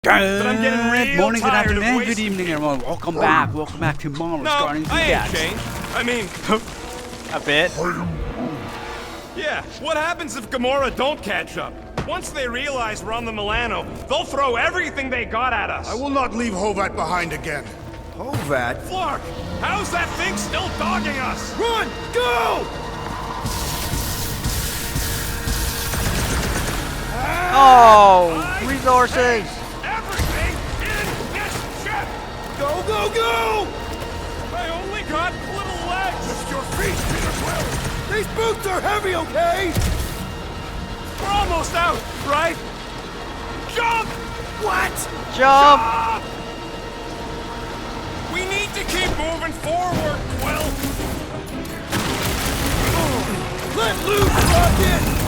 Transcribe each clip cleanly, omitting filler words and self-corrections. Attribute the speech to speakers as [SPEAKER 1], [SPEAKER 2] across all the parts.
[SPEAKER 1] But I'm getting real
[SPEAKER 2] morning, good
[SPEAKER 1] tired
[SPEAKER 2] afternoon,
[SPEAKER 1] of
[SPEAKER 2] good evening, everyone. Welcome back to Marvel's
[SPEAKER 1] No,
[SPEAKER 2] Guardians of
[SPEAKER 1] I
[SPEAKER 2] the
[SPEAKER 1] ain't
[SPEAKER 2] Galaxy.
[SPEAKER 1] changed. I mean,
[SPEAKER 2] A bit.
[SPEAKER 1] yeah, what happens if Gamora don't catch up? Once they realize we're on the Milano, they'll throw everything they got at us.
[SPEAKER 3] I will not leave Hovat behind again.
[SPEAKER 4] Hovat?
[SPEAKER 1] Flark, how's that thing still dogging us?
[SPEAKER 3] Run! Go!
[SPEAKER 2] Oh, resources.
[SPEAKER 1] Everything in this ship!
[SPEAKER 3] Go, go, go!
[SPEAKER 1] I only got little legs!
[SPEAKER 3] Lift your feet, Peter Quill! These boots are heavy, okay?
[SPEAKER 1] We're almost out, right? Jump!
[SPEAKER 3] What?
[SPEAKER 2] Jump.
[SPEAKER 1] Jump! We need to keep moving forward, Quill!
[SPEAKER 3] Let loose, Rocket!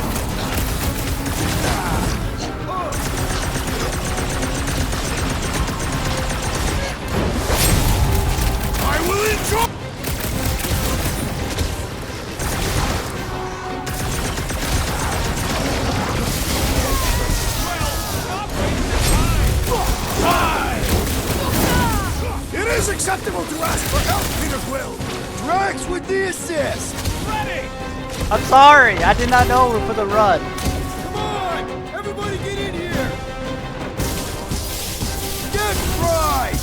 [SPEAKER 3] I will enjoy... It is acceptable to ask for help, Peter Quill! Drax with the assist!
[SPEAKER 1] Ready!
[SPEAKER 2] I'm sorry, I did not know for the run.
[SPEAKER 3] Come on! Everybody get in here! Get right!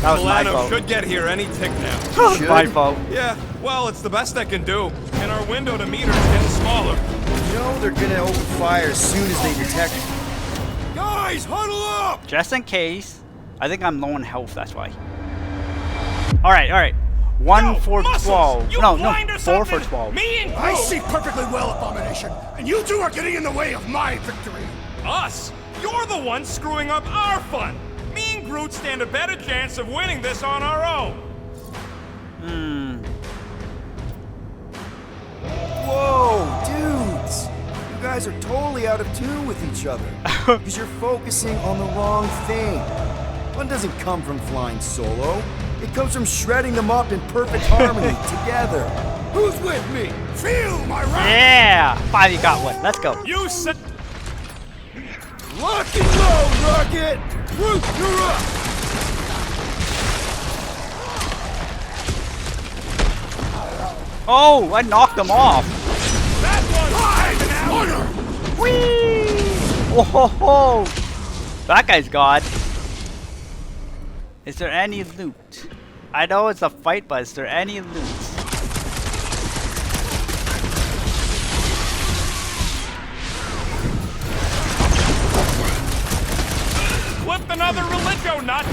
[SPEAKER 2] That was my
[SPEAKER 1] Milano
[SPEAKER 2] fault.
[SPEAKER 1] should get here any tick now.
[SPEAKER 2] That was my fault.
[SPEAKER 1] Yeah, well, it's the best I can do. And our window to meter is getting smaller.
[SPEAKER 4] You know they're gonna open fire as soon as they detect it.
[SPEAKER 3] Guys, huddle up!
[SPEAKER 2] Just in case. I think I'm low on health, that's why. Alright. 1
[SPEAKER 1] No,
[SPEAKER 2] for
[SPEAKER 1] muscles!
[SPEAKER 2] 12.
[SPEAKER 1] You
[SPEAKER 2] No,
[SPEAKER 1] blind or
[SPEAKER 2] 4 for
[SPEAKER 1] something?
[SPEAKER 2] 12.
[SPEAKER 1] Me and
[SPEAKER 3] I
[SPEAKER 1] Groot!
[SPEAKER 3] see perfectly well, Abomination, and you two are getting in the way of my victory.
[SPEAKER 1] Us? You're the one screwing up our fun. Me and Groot stand a better chance of winning this on our own.
[SPEAKER 4] Whoa, dudes! You guys are totally out of tune with each other. Because you're focusing on the wrong thing. Fun doesn't come from flying solo. It comes from shredding them up in perfect harmony together.
[SPEAKER 3] Who's with me? Feel my wrath!
[SPEAKER 2] Yeah! Finally got one. Let's go.
[SPEAKER 1] You said...
[SPEAKER 3] Lock and load, Rocket! Groot, you're up!
[SPEAKER 2] Oh, I knocked them off.
[SPEAKER 1] That one's
[SPEAKER 3] Honor!
[SPEAKER 2] Whee! Oh ho ho! That guy's God. Is there any loot? I know it's a fight, but is there any loot?
[SPEAKER 1] Flipped another religio nut.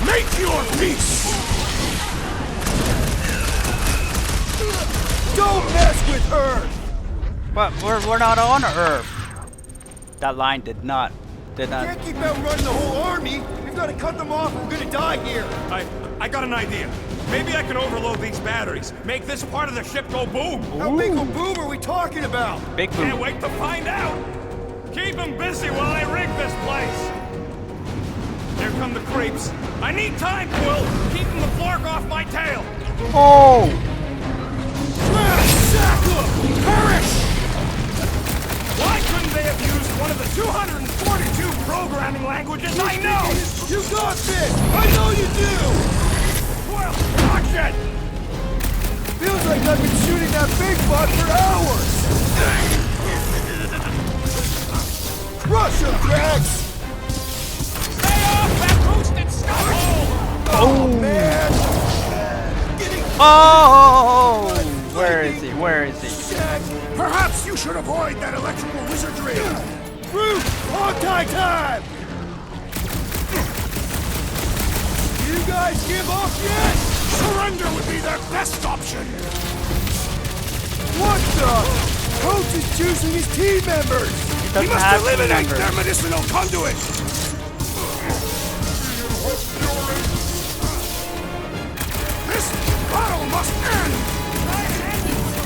[SPEAKER 3] Make your peace! Don't mess with Earth!
[SPEAKER 2] But we're not on Earth. That line did not.
[SPEAKER 3] Can't keep outrunning the whole army. We've got to cut them off or we're gonna die here.
[SPEAKER 1] I got an idea. Maybe I can overload these batteries. Make this part of the ship go boom.
[SPEAKER 3] How big a boom are we talking about?
[SPEAKER 2] Big
[SPEAKER 1] Can't
[SPEAKER 2] boom.
[SPEAKER 1] wait to find out. Keep them busy while I rig this place. Here come the creeps. I need time, Quill. Keeping the Flark off my tail.
[SPEAKER 2] Oh!
[SPEAKER 3] Sackle! Perish!
[SPEAKER 1] Why couldn't they have used one of the 242 programming languages I know?
[SPEAKER 3] You got this! I know you do!
[SPEAKER 1] Quill, watch it!
[SPEAKER 3] Feels like I've been shooting that big butt for hours! Rush him, Drax!
[SPEAKER 1] Stay off that boosted stuff!
[SPEAKER 3] Oh, man!
[SPEAKER 2] Oh! Where is he? Where is he?
[SPEAKER 3] Perhaps you should avoid that electrical wizardry! Groot! Hog-tie time! You guys give up yet? Surrender would be their best option! What the? Coach is choosing his team members!
[SPEAKER 2] He
[SPEAKER 3] We
[SPEAKER 2] doesn't
[SPEAKER 3] must
[SPEAKER 2] have
[SPEAKER 3] eliminate
[SPEAKER 2] members.
[SPEAKER 3] their medicinal conduit! This battle must end!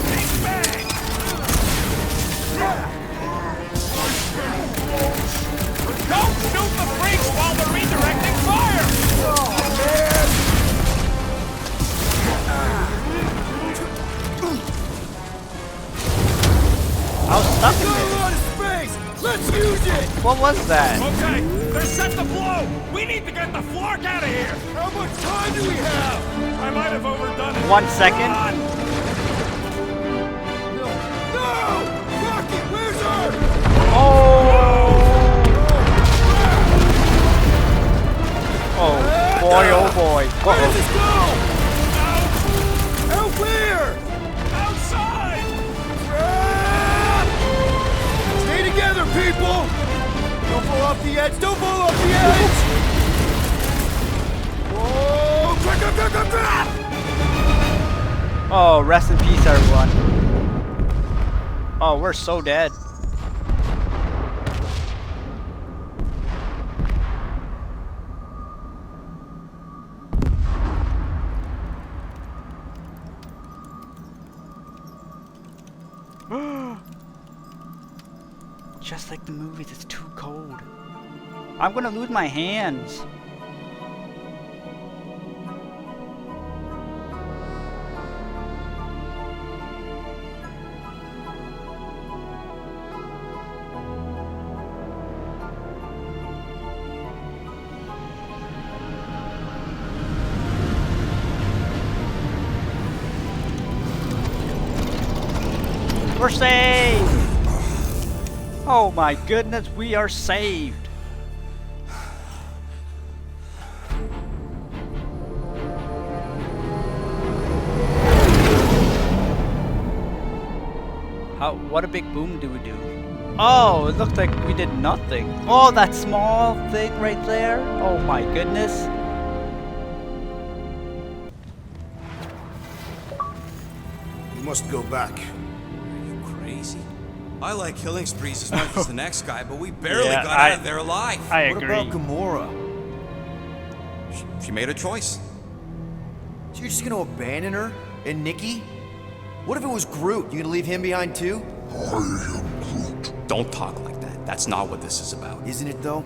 [SPEAKER 1] Big bang! Don't shoot the freaks while they're redirecting fire!
[SPEAKER 3] Oh, man!
[SPEAKER 2] I was stuck in
[SPEAKER 3] Go
[SPEAKER 2] there.
[SPEAKER 3] out of space!
[SPEAKER 4] Let's use it!
[SPEAKER 2] What was that?
[SPEAKER 1] Okay, they're set to blow! We need to get the Flark out of here!
[SPEAKER 3] How much time do we have?
[SPEAKER 1] I might have overdone it.
[SPEAKER 2] 1 second.
[SPEAKER 1] Run!
[SPEAKER 3] No! Rocket, where's her?
[SPEAKER 2] Oh boy, oh boy.
[SPEAKER 3] Where does this go?
[SPEAKER 1] Out!
[SPEAKER 3] Out where?
[SPEAKER 1] Outside!
[SPEAKER 3] Stay together, people! Don't fall off the edge! Don't fall off the edge! Whoa! Crap!
[SPEAKER 2] Oh, rest in peace, everyone. Oh, we're so dead. Just like the movies, it's too cold. I'm gonna lose my hands. We're saved! Oh my goodness, we are saved! What a big boom do we do? Oh, it looked like we did nothing. Oh, that small thing right there? Oh my goodness.
[SPEAKER 3] We must go back.
[SPEAKER 5] Crazy. I like killing sprees as much as the next guy, but we barely
[SPEAKER 2] Yeah,
[SPEAKER 5] got out of there alive.
[SPEAKER 2] I
[SPEAKER 4] What
[SPEAKER 2] agree.
[SPEAKER 4] about Gamora?
[SPEAKER 5] She made a choice.
[SPEAKER 4] So you're just gonna abandon her? And Nikki? What if it was Groot? You gonna leave him behind too?
[SPEAKER 5] Don't talk like that. That's not what this is about.
[SPEAKER 4] Isn't it though?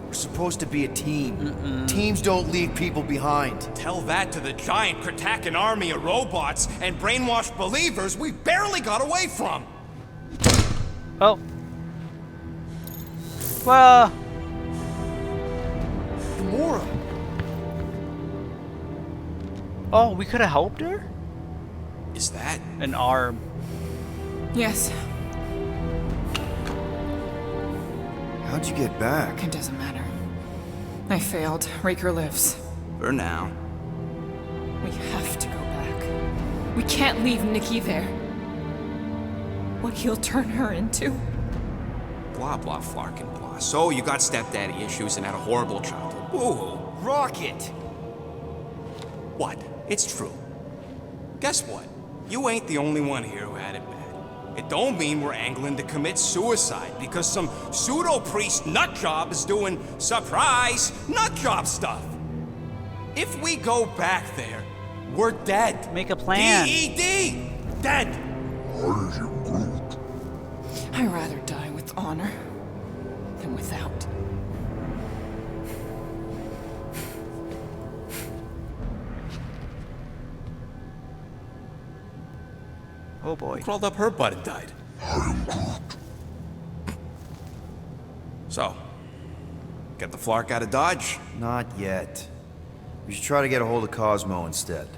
[SPEAKER 4] We're supposed to be a team. Teams don't leave people behind.
[SPEAKER 5] Tell that to the giant Kratakan army of robots and brainwashed believers we barely got away from.
[SPEAKER 2] Oh. Well.
[SPEAKER 4] Gamora!
[SPEAKER 2] Oh, we could have helped her?
[SPEAKER 5] Is that?
[SPEAKER 2] An arm.
[SPEAKER 6] Yes,
[SPEAKER 4] How'd you get back?
[SPEAKER 6] it doesn't matter. I failed. Raker lives.
[SPEAKER 5] For now.
[SPEAKER 6] We have to go back. We can't leave Nikki there. What he'll turn her into.
[SPEAKER 5] Blah, blah, flark and blah. So you got stepdaddy issues and had a horrible childhood. Woo-hoo.
[SPEAKER 4] Rocket!
[SPEAKER 5] What? It's true. Guess what? You ain't the only one here who had it bad. It don't mean we're angling to commit suicide because some pseudo-priest nutjob is doing surprise nutjob stuff. If we go back there, we're dead.
[SPEAKER 2] Make a plan.
[SPEAKER 5] D-E-D! Dead!
[SPEAKER 6] I'd rather die with honor than without.
[SPEAKER 2] Oh boy.
[SPEAKER 5] Crawled up her butt and died. So, get the flark out of Dodge?
[SPEAKER 4] Not yet. We should try to get a hold of Cosmo instead.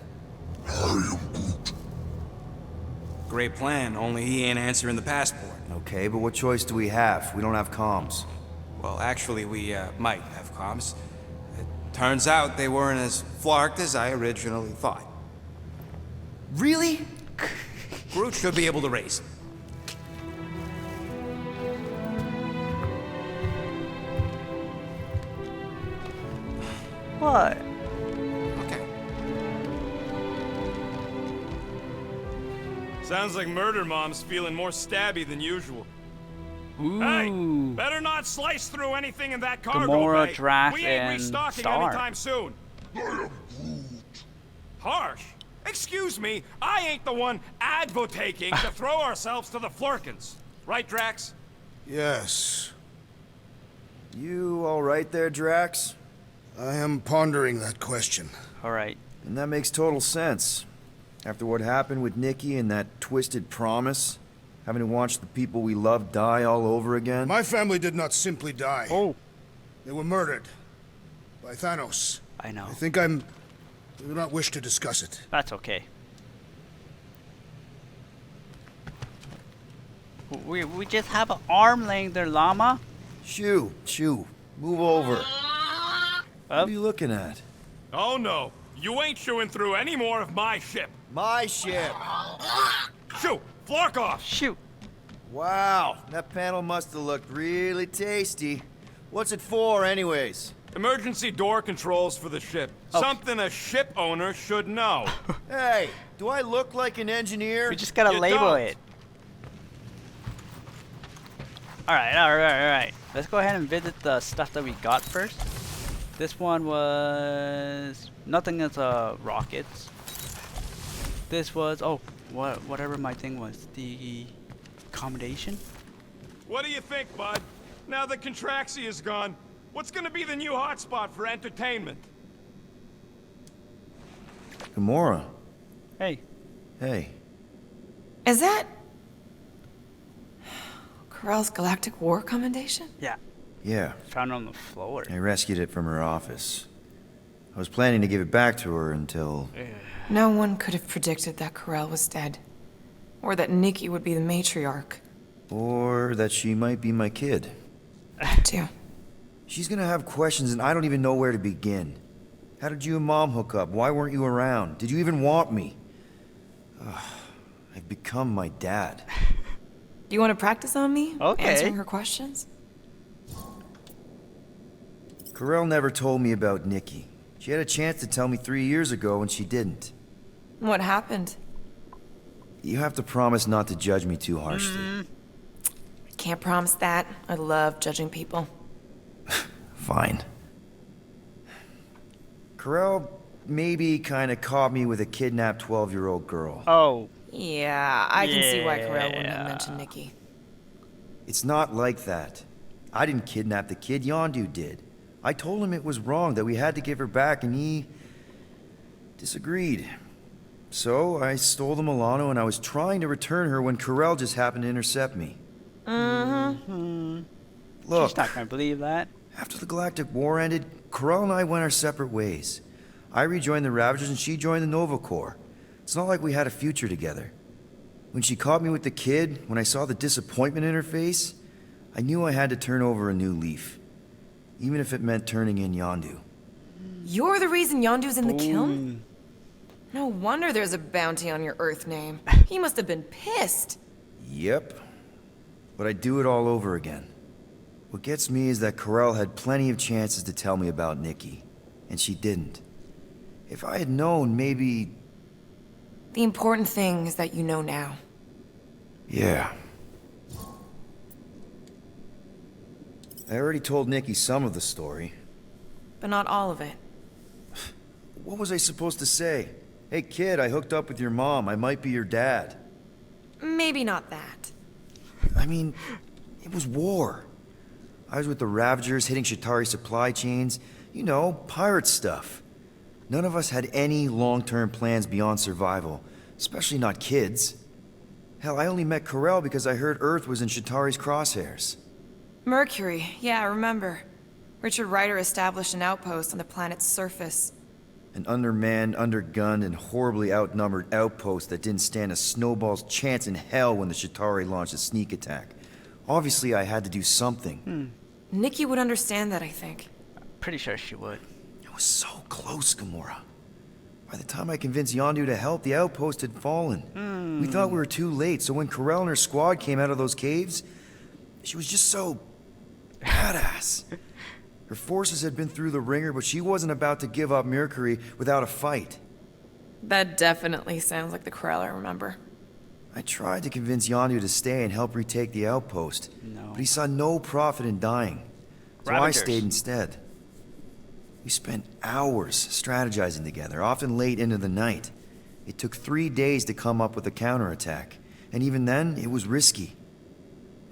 [SPEAKER 5] Great plan, only he ain't answering the passport.
[SPEAKER 4] Okay, but what choice do we have? We don't have comms.
[SPEAKER 5] Well, actually, we might have comms. It turns out they weren't as flarked as I originally thought.
[SPEAKER 4] Really?
[SPEAKER 5] Groot should be able to raise them.
[SPEAKER 2] What?
[SPEAKER 5] Okay.
[SPEAKER 1] Sounds like Murder Mom's feeling more stabby than usual.
[SPEAKER 2] Ooh.
[SPEAKER 1] Hey, better not slice through anything in that cargo
[SPEAKER 2] Gamora,
[SPEAKER 1] bay.
[SPEAKER 2] Drax,
[SPEAKER 1] We ain't
[SPEAKER 2] and
[SPEAKER 1] restocking
[SPEAKER 2] Star.
[SPEAKER 1] anytime soon. Harsh. Excuse me, I ain't the one advocating to throw ourselves to the Flurkins. Right, Drax?
[SPEAKER 3] Yes.
[SPEAKER 4] You alright there, Drax?
[SPEAKER 3] I am pondering that question.
[SPEAKER 2] Alright.
[SPEAKER 4] And that makes total sense. After what happened with Nikki and that twisted promise, Having to watch the people we love die all over again?
[SPEAKER 3] My family did not simply die.
[SPEAKER 2] Oh,
[SPEAKER 3] They were murdered. By Thanos.
[SPEAKER 2] I know.
[SPEAKER 3] I do not wish to discuss it.
[SPEAKER 2] That's okay. We just have an arm laying there, llama.
[SPEAKER 4] Shoo, move over. What are you looking at?
[SPEAKER 1] Oh no, you ain't chewing through any more of my ship.
[SPEAKER 4] My ship!
[SPEAKER 1] Shoo, Flark off!
[SPEAKER 2] Shoot.
[SPEAKER 4] Wow, that panel must have looked really tasty. What's it for, anyways?
[SPEAKER 1] Emergency door controls for the ship.
[SPEAKER 2] Oh.
[SPEAKER 1] Something a ship owner should know.
[SPEAKER 4] Hey, do I look like an engineer?
[SPEAKER 2] We just gotta
[SPEAKER 1] You
[SPEAKER 2] label
[SPEAKER 1] don't.
[SPEAKER 2] it. Alright. Let's go ahead and visit the stuff that we got first. This one was nothing as rockets. This was whatever my thing was. The accommodation?
[SPEAKER 1] What do you think, bud? Now that Contraxi is gone, what's gonna be the new hotspot for entertainment?
[SPEAKER 4] Gamora.
[SPEAKER 2] Hey.
[SPEAKER 4] Hey.
[SPEAKER 6] Is that Corell's Galactic War Commendation?
[SPEAKER 2] Yeah.
[SPEAKER 4] Yeah,
[SPEAKER 2] Found it on the floor.
[SPEAKER 4] I rescued it from her office. I was planning to give it back to her until...
[SPEAKER 6] No one could have predicted that Corell was dead. Or that Nikki would be the matriarch.
[SPEAKER 4] Or that she might be my kid.
[SPEAKER 6] Too.
[SPEAKER 4] She's gonna have questions and I don't even know where to begin. How did you and Mom hook up? Why weren't you around? Did you even want me? I've become my dad.
[SPEAKER 6] Do you want to practice on me?
[SPEAKER 2] Okay.
[SPEAKER 6] Answering her questions?
[SPEAKER 4] Corell never told me about Nikki. She had a chance to tell me 3 years ago and she didn't.
[SPEAKER 6] What happened?
[SPEAKER 4] You have to promise not to judge me too harshly.
[SPEAKER 6] I can't promise that. I love judging people.
[SPEAKER 4] Fine. Corell maybe kinda caught me with a kidnapped 12-year-old girl.
[SPEAKER 2] Oh.
[SPEAKER 6] Yeah, I can see why Corell wouldn't have
[SPEAKER 2] Yeah.
[SPEAKER 6] mentioned Nikki.
[SPEAKER 4] It's not like that. I didn't kidnap the kid, Yondu did. I told him it was wrong, that we had to give her back, and he disagreed. So I stole the Milano and I was trying to return her when Corell just happened to intercept me. Look,
[SPEAKER 2] She's not gonna believe that.
[SPEAKER 4] after the Galactic War ended, Corell and I went our separate ways. I rejoined the Ravagers and she joined the Nova Corps. It's not like we had a future together. When she caught me with the kid, when I saw the disappointment in her face, I knew I had to turn over a new leaf. Even if it meant turning in Yondu.
[SPEAKER 6] You're the reason Yondu's in the kiln? No wonder there's a bounty on your Earth name. He must have been pissed.
[SPEAKER 4] Yep. But I'd do it all over again. What gets me is that Corell had plenty of chances to tell me about Nikki, and she didn't. If I had known, maybe...
[SPEAKER 6] The important thing is that you know now.
[SPEAKER 4] Yeah. I already told Nikki some of the story.
[SPEAKER 6] But not all of it.
[SPEAKER 4] What was I supposed to say? Hey kid, I hooked up with your mom. I might be your dad.
[SPEAKER 6] Maybe not that.
[SPEAKER 4] I mean, it was war. I was with the Ravagers hitting Shatari supply chains. You know, pirate stuff. None of us had any long-term plans beyond survival, especially not kids. Hell, I only met Corell because I heard Earth was in Shatari's crosshairs.
[SPEAKER 6] Mercury, yeah, I remember. Richard Ryder established an outpost on the planet's surface.
[SPEAKER 4] An undermanned, undergunned, and horribly outnumbered outpost that didn't stand a snowball's chance in hell when the Shatari launched a sneak attack. Obviously, I had to do something.
[SPEAKER 6] Nikki would understand that, I think.
[SPEAKER 2] Pretty sure she would.
[SPEAKER 4] It was so close, Gamora. By the time I convinced Yondu to help, the outpost had fallen. We thought we were too late, so when Corell and her squad came out of those caves, she was just so... badass. Her forces had been through the ringer, but she wasn't about to give up Mercury without a fight.
[SPEAKER 6] That definitely sounds like the Corell I remember.
[SPEAKER 4] I tried to convince Yondu to stay and help retake the outpost, but he saw no profit in dying. So
[SPEAKER 2] Ravagers.
[SPEAKER 4] I stayed instead. We spent hours strategizing together, often late into the night. It took 3 days to come up with a counterattack, and even then, it was risky.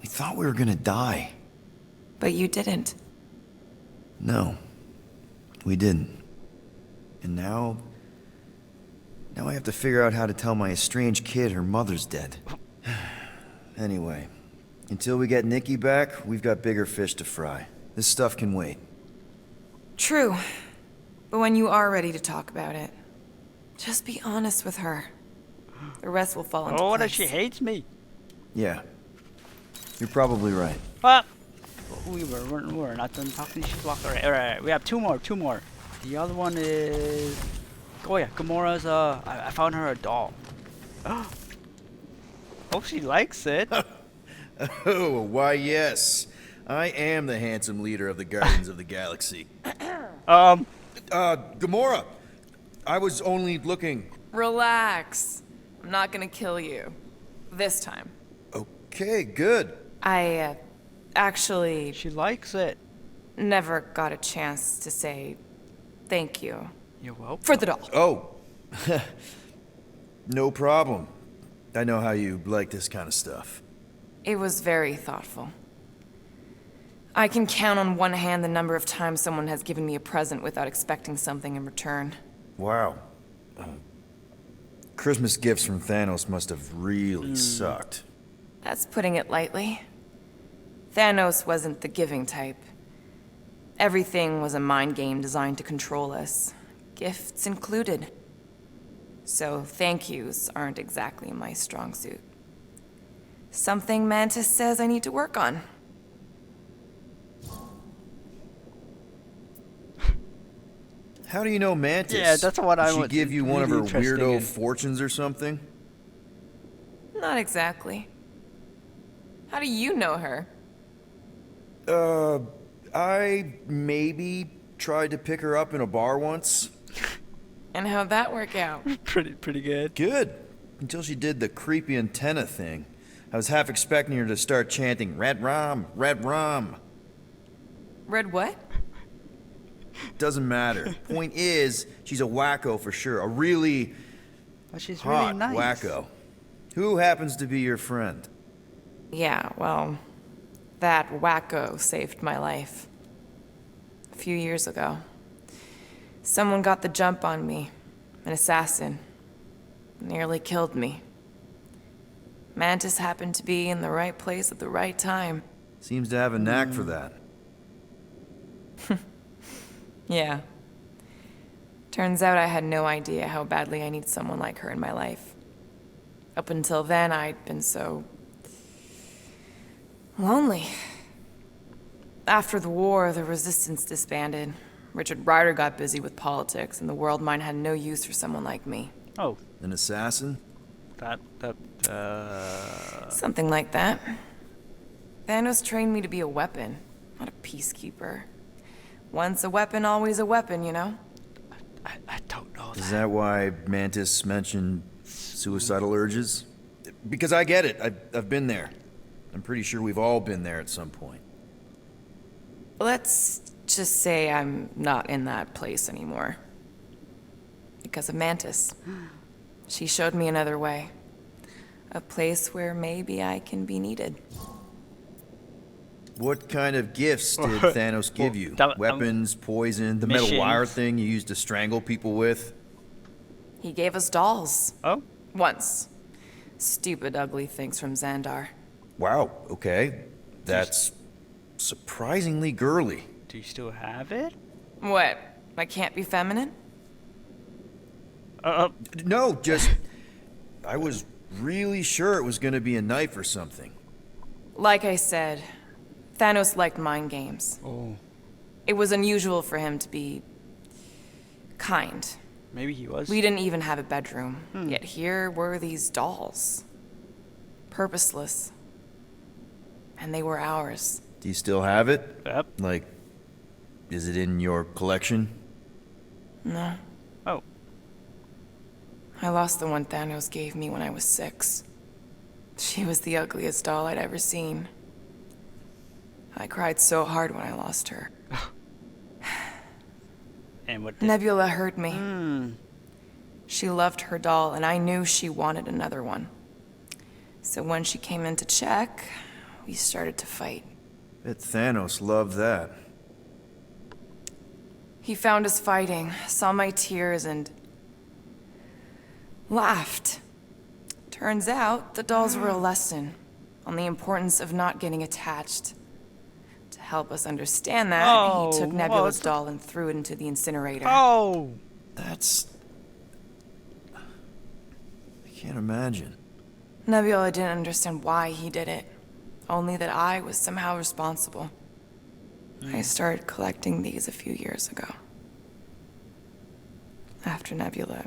[SPEAKER 4] We thought we were gonna die.
[SPEAKER 6] But you didn't.
[SPEAKER 4] No, we didn't. And now I have to figure out how to tell my estranged kid her mother's dead. Anyway, until we get Nikki back, we've got bigger fish to fry. This stuff can wait.
[SPEAKER 6] True. But when you are ready to talk about it, just be honest with her. The rest will fall into
[SPEAKER 2] Oh, what
[SPEAKER 6] place.
[SPEAKER 2] if she hates me?
[SPEAKER 4] Yeah. You're probably right.
[SPEAKER 2] What? We're not done talking. She's walked. Alright. We have two more. The other one is. Oh yeah, Gamora's. I found her a doll. Hope she likes it.
[SPEAKER 4] Oh, why yes. I am the handsome leader of the Guardians of the Galaxy. Gamora! I was only looking...
[SPEAKER 6] Relax. I'm not gonna kill you. This time.
[SPEAKER 4] Okay, good.
[SPEAKER 6] I, actually
[SPEAKER 2] She likes it.
[SPEAKER 6] never got a chance to say thank you.
[SPEAKER 2] You're welcome.
[SPEAKER 6] For the doll.
[SPEAKER 4] Oh. No problem. I know how you like this kind of stuff.
[SPEAKER 6] It was very thoughtful. I can count on one hand the number of times someone has given me a present without expecting something in return.
[SPEAKER 4] Wow. Christmas gifts from Thanos must have really sucked.
[SPEAKER 6] That's putting it lightly. Thanos wasn't the giving type. Everything was a mind game designed to control us, gifts included. So thank yous aren't exactly my strong suit. Something Mantis says I need to work on.
[SPEAKER 4] How do you know Mantis?
[SPEAKER 2] Yeah, that's what I
[SPEAKER 4] Did she
[SPEAKER 2] want-
[SPEAKER 4] give you one of her
[SPEAKER 2] really interesting
[SPEAKER 4] weirdo
[SPEAKER 2] and-
[SPEAKER 4] fortunes or something?
[SPEAKER 6] Not exactly. How do you know her?
[SPEAKER 4] I maybe tried to pick her up in a bar once.
[SPEAKER 6] And how'd that work out?
[SPEAKER 2] Pretty good.
[SPEAKER 4] Good. Until she did the creepy antenna thing. I was half expecting her to start chanting, Red Rum, Red Rum.
[SPEAKER 6] Red what?
[SPEAKER 4] Doesn't matter. Point is, she's a wacko for sure. A really
[SPEAKER 2] But she's
[SPEAKER 4] hot
[SPEAKER 2] really nice.
[SPEAKER 4] wacko. Who happens to be your friend?
[SPEAKER 6] Yeah, well, that wacko saved my life. A few years ago. Someone got the jump on me. An assassin. Nearly killed me. Mantis happened to be in the right place at the right time.
[SPEAKER 4] Seems to have a knack for that.
[SPEAKER 6] Yeah. Turns out I had no idea how badly I need someone like her in my life. Up until then, I'd been so... lonely. After the war, the resistance disbanded. Richard Ryder got busy with politics, and the world mine had no use for someone like me.
[SPEAKER 2] Oh,
[SPEAKER 4] An assassin?
[SPEAKER 6] Something like that. Thanos trained me to be a weapon, not a peacekeeper. Once a weapon, always a weapon, you know?
[SPEAKER 2] I don't know
[SPEAKER 4] Is that why Mantis mentioned suicidal urges? Because I get it. I've been there. I'm pretty sure we've all been there at some point.
[SPEAKER 6] Let's just say I'm not in that place anymore. Because of Mantis. She showed me another way. A place where maybe I can be needed.
[SPEAKER 4] What kind of gifts did Thanos give you? Weapons, poison, the metal wire
[SPEAKER 2] missions.
[SPEAKER 4] thing you used to strangle people with?
[SPEAKER 6] He gave us dolls.
[SPEAKER 2] Oh,
[SPEAKER 6] Once. Stupid, ugly things from Xandar.
[SPEAKER 4] Wow, okay. That's surprisingly girly.
[SPEAKER 2] do you still have it?
[SPEAKER 6] What? I can't be feminine?
[SPEAKER 4] No, just... I was really sure it was gonna be a knife or something.
[SPEAKER 6] Like I said, Thanos liked mind games.
[SPEAKER 2] Oh,
[SPEAKER 6] It was unusual for him to be... kind.
[SPEAKER 2] maybe he was.
[SPEAKER 6] We didn't even have a bedroom, yet here were these dolls. Purposeless. And they were ours.
[SPEAKER 4] Do you still have it?
[SPEAKER 2] Yep.
[SPEAKER 4] Like, is it in your collection?
[SPEAKER 6] No.
[SPEAKER 2] Oh,
[SPEAKER 6] I lost the one Thanos gave me when I was 6. She was the ugliest doll I'd ever seen. I cried so hard when I lost her.
[SPEAKER 2] and what? Did,
[SPEAKER 6] Nebula hurt me. She loved her doll, and I knew she wanted another one. So when she came in to check, we started to fight.
[SPEAKER 4] Bet Thanos loved that.
[SPEAKER 6] He found us fighting, saw my tears, and laughed. Turns out, the dolls were a lesson. on the importance of not getting attached. To help us understand that,
[SPEAKER 2] Oh,
[SPEAKER 6] he took
[SPEAKER 2] well,
[SPEAKER 6] Nebula's
[SPEAKER 2] it's-
[SPEAKER 6] doll and threw it into the incinerator.
[SPEAKER 2] Oh!
[SPEAKER 4] That's... I can't imagine.
[SPEAKER 6] Nebula didn't understand why he did it, only that I was somehow responsible. I started collecting these a few years ago. After Nebula.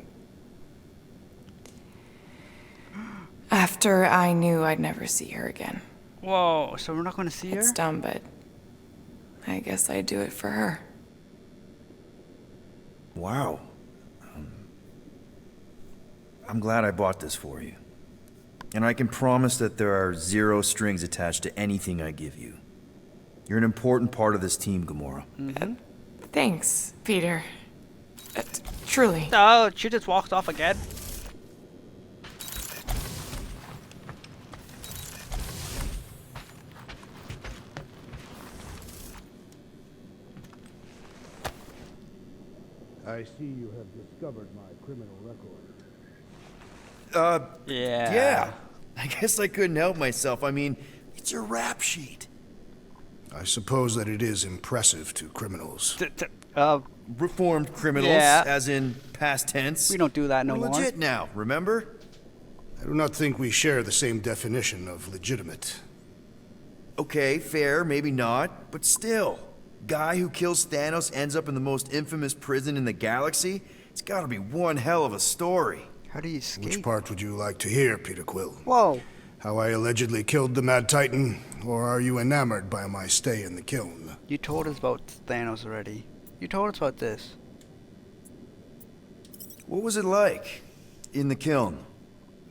[SPEAKER 6] After I knew I'd never see her again.
[SPEAKER 2] Whoa, so we're not going to see her?
[SPEAKER 6] It's dumb, but I guess I'd do it for her.
[SPEAKER 4] Wow. I'm glad I bought this for you. And I can promise that there are 0 strings attached to anything I give you. You're an important part of this team, Gamora.
[SPEAKER 6] Thanks, Peter. Truly.
[SPEAKER 2] Oh, she just walked off again.
[SPEAKER 3] I see you have discovered my criminal record.
[SPEAKER 2] Yeah.
[SPEAKER 4] Yeah. I guess I couldn't help myself. I mean, it's a rap sheet.
[SPEAKER 3] I suppose that it is impressive to criminals.
[SPEAKER 4] Reformed criminals,
[SPEAKER 2] Yeah.
[SPEAKER 4] as in past tense.
[SPEAKER 2] We don't do that no
[SPEAKER 4] We're
[SPEAKER 2] more.
[SPEAKER 4] legit now, remember?
[SPEAKER 3] I do not think we share the same definition of legitimate.
[SPEAKER 4] Okay, fair, maybe not, but still. Guy who kills Thanos ends up in the most infamous prison in the galaxy? It's gotta be one hell of a story.
[SPEAKER 2] How do you escape?
[SPEAKER 3] Which part would you like to hear, Peter Quill?
[SPEAKER 2] Whoa.
[SPEAKER 3] How I allegedly killed the Mad Titan, or are you enamored by my stay in the kiln?
[SPEAKER 2] You told us about Thanos already. You told us about this.
[SPEAKER 4] What was it like in the kiln?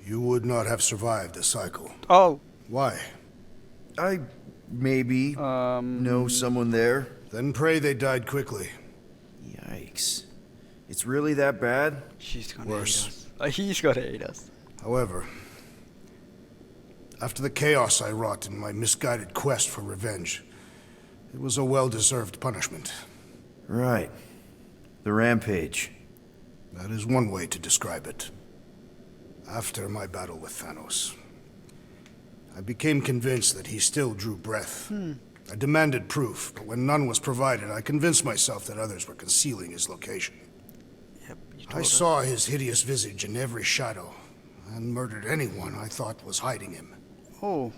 [SPEAKER 3] You would not have survived the cycle.
[SPEAKER 2] Oh.
[SPEAKER 3] Why?
[SPEAKER 4] I maybe know someone there.
[SPEAKER 3] Then pray they died quickly.
[SPEAKER 4] Yikes. It's really that bad?
[SPEAKER 2] She's gonna
[SPEAKER 3] Worse.
[SPEAKER 2] hate us. He's gonna hate us.
[SPEAKER 3] However, after the chaos I wrought in my misguided quest for revenge, it was a well-deserved punishment.
[SPEAKER 4] Right. The rampage.
[SPEAKER 3] That is one way to describe it. After my battle with Thanos, I became convinced that he still drew breath. I demanded proof, but when none was provided, I convinced myself that others were concealing his location.
[SPEAKER 2] Yep. You
[SPEAKER 3] I
[SPEAKER 2] told us.
[SPEAKER 3] saw his hideous visage in every shadow, and murdered anyone I thought was hiding him.
[SPEAKER 2] Oh.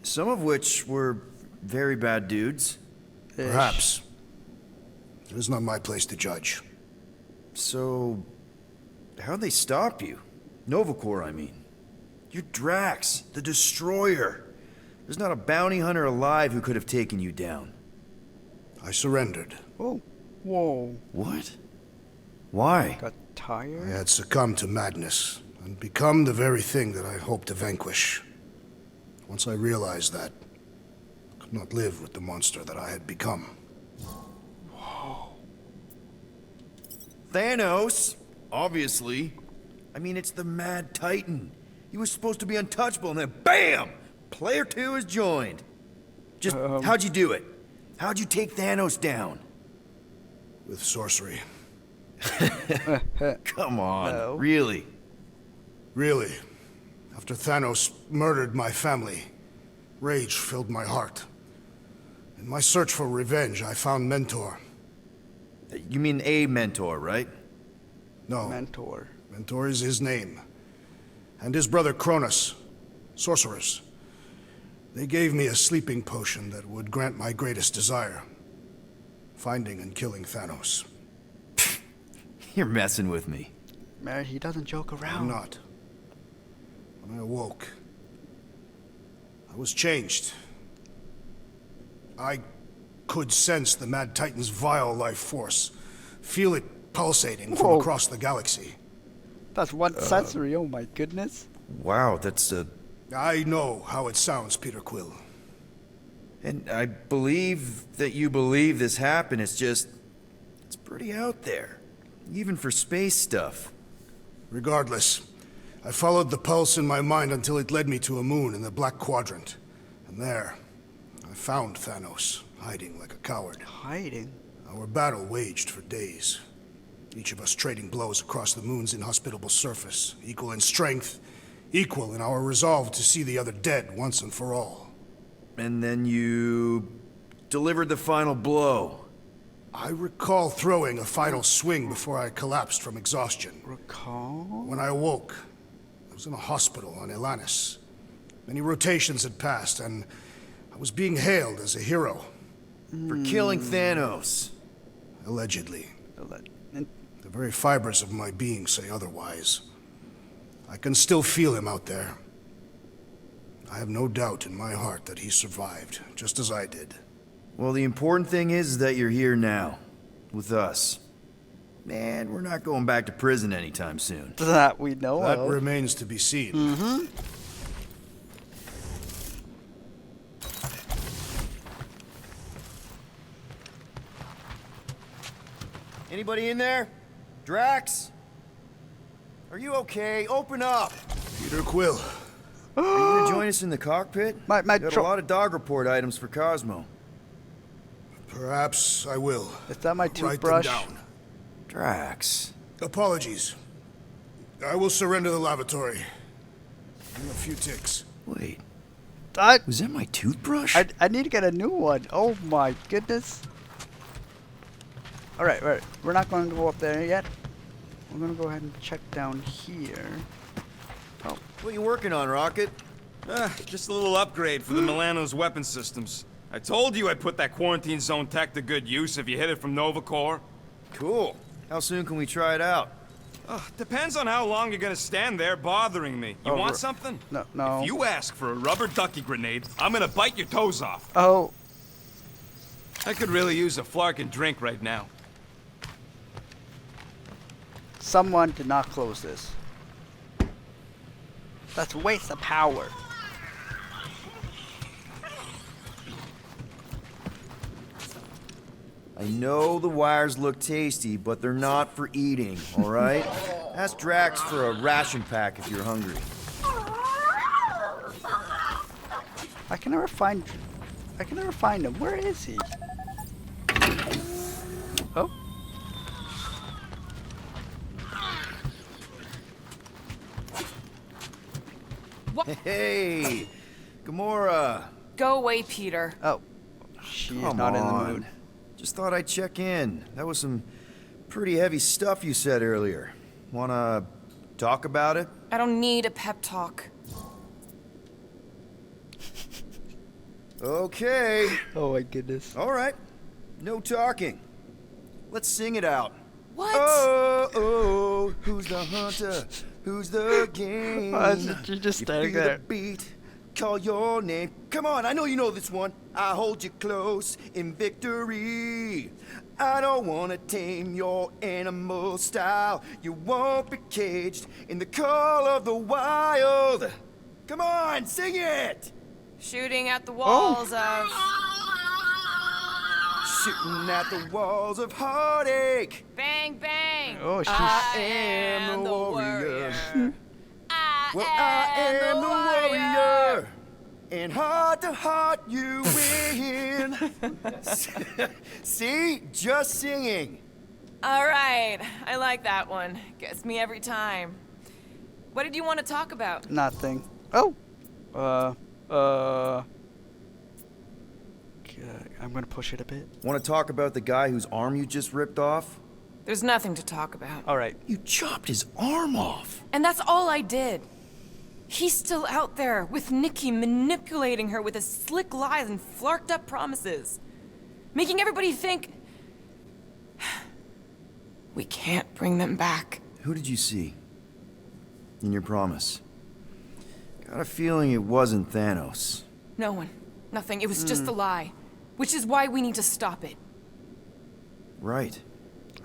[SPEAKER 4] Some of which were very bad dudes.
[SPEAKER 3] Perhaps. It is not my place to judge.
[SPEAKER 4] So, how'd they stop you? Nova Corps, I mean. You're Drax, the Destroyer. There's not a bounty hunter alive who could have taken you down.
[SPEAKER 3] I surrendered.
[SPEAKER 2] Oh. Whoa.
[SPEAKER 4] What? Why?
[SPEAKER 2] Got
[SPEAKER 3] I
[SPEAKER 2] tired?
[SPEAKER 3] had succumbed to madness, and become the very thing that I hoped to vanquish. Once I realized that, I could not live with the monster that I had become.
[SPEAKER 4] Thanos, obviously. I mean, it's the Mad Titan. He was supposed to be untouchable, and then BAM! Player 2 has joined. Just, how'd you do it? How'd you take Thanos down?
[SPEAKER 3] With sorcery.
[SPEAKER 4] Come on,
[SPEAKER 2] No.
[SPEAKER 4] really?
[SPEAKER 3] Really, after Thanos murdered my family, rage filled my heart. In my search for revenge, I found Mentor.
[SPEAKER 4] You mean a mentor, right?
[SPEAKER 3] No,
[SPEAKER 2] Mentor.
[SPEAKER 3] Mentor is his name. And his brother Cronus, sorcerers. They gave me a sleeping potion that would grant my greatest desire. Finding and killing Thanos.
[SPEAKER 4] You're messing with me.
[SPEAKER 2] Man, he doesn't joke
[SPEAKER 3] I'm
[SPEAKER 2] around.
[SPEAKER 3] not. When I awoke, I was changed. I could sense the Mad Titan's vile life force. Feel it pulsating from
[SPEAKER 2] Whoa.
[SPEAKER 3] across the galaxy.
[SPEAKER 2] That's one sensory, oh my goodness.
[SPEAKER 4] Wow, that's
[SPEAKER 3] I know how it sounds, Peter Quill.
[SPEAKER 4] And I believe that you believe this happened. It's just, it's pretty out there. Even for space stuff.
[SPEAKER 3] Regardless, I followed the pulse in my mind until it led me to a moon in the Black Quadrant. And there, I found Thanos, hiding like a coward.
[SPEAKER 2] Hiding?
[SPEAKER 3] Our battle waged for days. Each of us trading blows across the moon's inhospitable surface, equal in strength, equal in our resolve to see the other dead once and for all.
[SPEAKER 4] And then you delivered the final blow.
[SPEAKER 3] I recall throwing a final swing before I collapsed from exhaustion.
[SPEAKER 2] Recall?
[SPEAKER 3] When I awoke, I was in a hospital on Elanis. Many rotations had passed, and I was being hailed as a hero.
[SPEAKER 4] For killing Thanos.
[SPEAKER 3] Allegedly.
[SPEAKER 2] And
[SPEAKER 3] The very fibers of my being say otherwise. I can still feel him out there. I have no doubt in my heart that he survived, just as I did.
[SPEAKER 4] Well, the important thing is that you're here now. With us. Man, we're not going back to prison anytime soon.
[SPEAKER 2] that we know
[SPEAKER 3] That
[SPEAKER 2] of.
[SPEAKER 3] remains to be seen.
[SPEAKER 4] Anybody in there? Drax? Are you okay? Open up!
[SPEAKER 3] Peter Quill.
[SPEAKER 4] Are you gonna join us in the cockpit?
[SPEAKER 2] My
[SPEAKER 4] Got a lot of dog report items for Cosmo.
[SPEAKER 3] Perhaps I will.
[SPEAKER 2] Is that my
[SPEAKER 3] Write them
[SPEAKER 2] toothbrush?
[SPEAKER 3] down.
[SPEAKER 4] Drax.
[SPEAKER 3] Apologies. I will surrender the lavatory. In a few ticks.
[SPEAKER 4] Wait,
[SPEAKER 2] I,
[SPEAKER 4] was that my toothbrush?
[SPEAKER 2] I need to get a new one. Oh my goodness. Alright, right. We're not going to go up there yet. We're going to go ahead and check down here. Oh,
[SPEAKER 4] What you working on, Rocket?
[SPEAKER 5] Just a little upgrade for the Milano's weapon systems. I told you I'd put that quarantine zone tech to good use if you hit it from Nova Corps.
[SPEAKER 4] Cool. How soon can we try it out?
[SPEAKER 5] Depends on how long you're gonna stand there bothering me. You
[SPEAKER 2] Oh,
[SPEAKER 5] want something?
[SPEAKER 2] no.
[SPEAKER 5] If you ask for a rubber ducky grenade, I'm gonna bite your toes off.
[SPEAKER 2] Oh,
[SPEAKER 5] I could really use a flarkin' drink right now.
[SPEAKER 2] someone did not close this. That's a waste of power.
[SPEAKER 4] I know the wires look tasty, but they're not for eating, all right? Ask Drax for a ration pack if you're hungry.
[SPEAKER 2] I can never find him. Where is he? Oh.
[SPEAKER 4] Hey, Gamora.
[SPEAKER 6] Go away, Peter.
[SPEAKER 2] Oh. She is
[SPEAKER 4] Come
[SPEAKER 2] not in the
[SPEAKER 4] on.
[SPEAKER 2] mood.
[SPEAKER 4] Just thought I'd check in. That was some pretty heavy stuff you said earlier. Wanna talk about it?
[SPEAKER 6] I don't need a pep talk.
[SPEAKER 4] Okay.
[SPEAKER 2] Oh my goodness.
[SPEAKER 4] All right. No talking. Let's sing it out.
[SPEAKER 6] What?
[SPEAKER 4] Oh, oh, who's the hunter? Who's the game?
[SPEAKER 2] Why is it you just
[SPEAKER 4] You
[SPEAKER 2] standing
[SPEAKER 4] feel
[SPEAKER 2] there?
[SPEAKER 4] the beat, call your name. Come on, I know you know this one. I hold you close in victory. I don't wanna tame your animal style. You won't be caged in the call of the wild. Come on, sing it!
[SPEAKER 6] Shooting at the walls of...
[SPEAKER 4] Shooting at the walls of heartache.
[SPEAKER 6] Bang, bang!
[SPEAKER 2] Oh, she's.
[SPEAKER 4] I am the warrior. Well, I am the warrior. And heart to heart, you win. See? Just singing.
[SPEAKER 6] All right, I like that one. Gets me every time. What did you want to talk about?
[SPEAKER 2] Nothing. Oh. I'm gonna push it a bit.
[SPEAKER 4] Want to talk about the guy whose arm you just ripped off?
[SPEAKER 6] There's nothing to talk about.
[SPEAKER 2] All right.
[SPEAKER 4] You chopped his arm off.
[SPEAKER 6] And that's all I did. He's still out there with Nikki manipulating her with his slick lies and flarked up promises. Making everybody think... we can't bring them back.
[SPEAKER 4] Who did you see? In your promise? Got a feeling it wasn't Thanos.
[SPEAKER 6] No one. Nothing. It was just a lie. Which is why we need to stop it.
[SPEAKER 4] Right.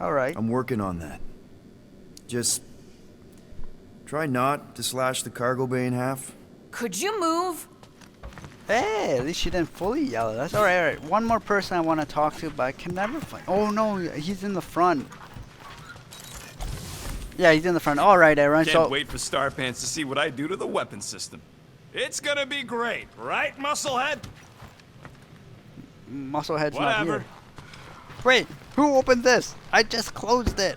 [SPEAKER 2] All right.
[SPEAKER 4] I'm working on that. Just try not to slash the cargo bay in half.
[SPEAKER 6] Could you move?
[SPEAKER 2] Hey, at least she didn't fully yell at us. All right, all right. One more person I want to talk to, but I can never find. Oh no, he's in the front. Yeah, he's in the front. All right, Aaron.
[SPEAKER 5] Can't wait for Starpants to see what I do to the weapon system. It's gonna be great, right, Musclehead?
[SPEAKER 2] Musclehead's not
[SPEAKER 5] Whatever.
[SPEAKER 2] here. Wait, who opened this? I just closed it.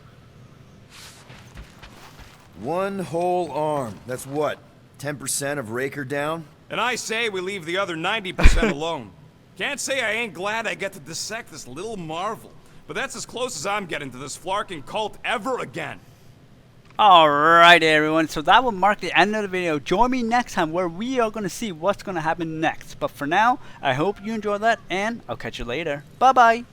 [SPEAKER 4] One whole arm. That's what? 10% of Raker down?
[SPEAKER 5] And I say we leave the other 90% alone. Can't say I ain't glad I get to dissect this little marvel, but that's as close as I'm getting to this flarking cult ever again.
[SPEAKER 2] Alright everyone, so that will mark the end of the video. Join me next time where we are going to see what's going to happen next. But for now, I hope you enjoyed that, and I'll catch you later. Bye bye!